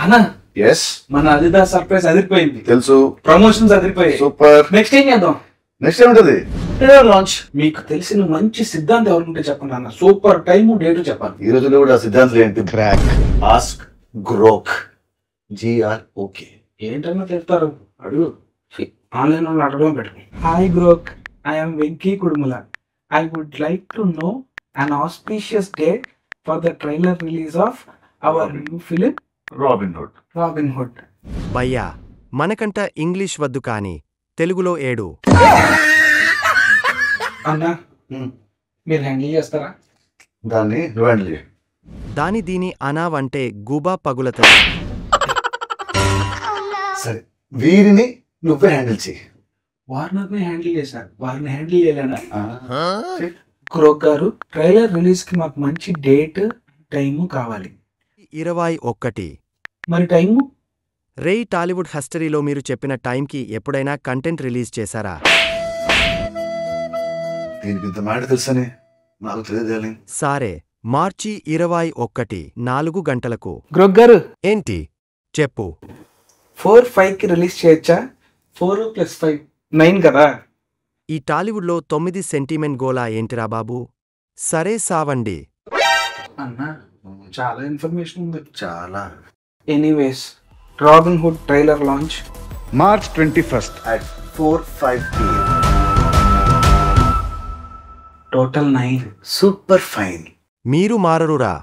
అన్నా ఎస్ మన అదిదా సర్ప్రైజ్ అదిరిపోయింది. తెలుసు. ప్రమోషన్స్ అదిరిపోయాయి. సూపర్. నెక్స్ట్ ఏం చేద్దాం? నెక్స్ట్ ఏముంటది? లాంచ్. మీకు తెలిసిన మంచి సిద్ధాంతం ఎవరుంటే చెప్పండి అన్న. సూపర్ టైం డేట్ చెప్పాలి. ఈ రోజుల్లో కూడా సిద్ధాంతం ఏంటి? Crack, ask, Grok, GROK. ఏంటన్నా చెప్తారు? అడుగు. ఆన్లైన్ వాళ్ళు అడగడం పెట్టు. Hi Grok, I'm Venky Kudumula. I would like to know an auspicious date for the trailer release of our new film Robin Hood. భయ్యా, మనకంట ఇంగ్లీష్ వద్దు కాని తెలుగులో ఏడు. అన్నా మీరు హ్యాండిల్ చేస్తారా? దాన్ని నువ్వు హ్యాండిల్ చేయి. దాని దీని అనావంటే గూబా పగులతది. సరే, వీరిని నువ్వే హ్యాండిల్ చేయి. వార్నర్ని హ్యాండిల్ చేశారు, వారిని హ్యాండిల్ చేయలేనా? క్రోక్ గారు, ట్రైలర్ రిలీజ్ కి మాకు మంచి డేట్ టైము కావాలి. 21. మరి టైము? రేయ్, టాలీవుడ్ హిస్టరీలో మీరు చెప్పిన టైంకి ఎప్పుడైనా కంటెంట్ రిలీజ్ చేశారా? దీనికి ఇంత మాట తెలుసని నాకు తెలియదు. సారే, మార్చి 21 4 గంటలకు. క్రోక్ గారు, ఏంటి చెప్పు. 4-5కి రిలీజ్ చేయొచ్చా? 4 + 5 9 కదా. ఈ టాలీవుడ్లో 9 సెంటిమెంట్ గోలా ఏంటిరా బాబు? సరే సావండి. అన్నా చాలా ఇన్ఫర్మేషన్ ఉంది. చాలా. Anyways, robin hood trailer launch March 21st at 4:05 PM. Total 9. Super fine. మీరు మారరురా.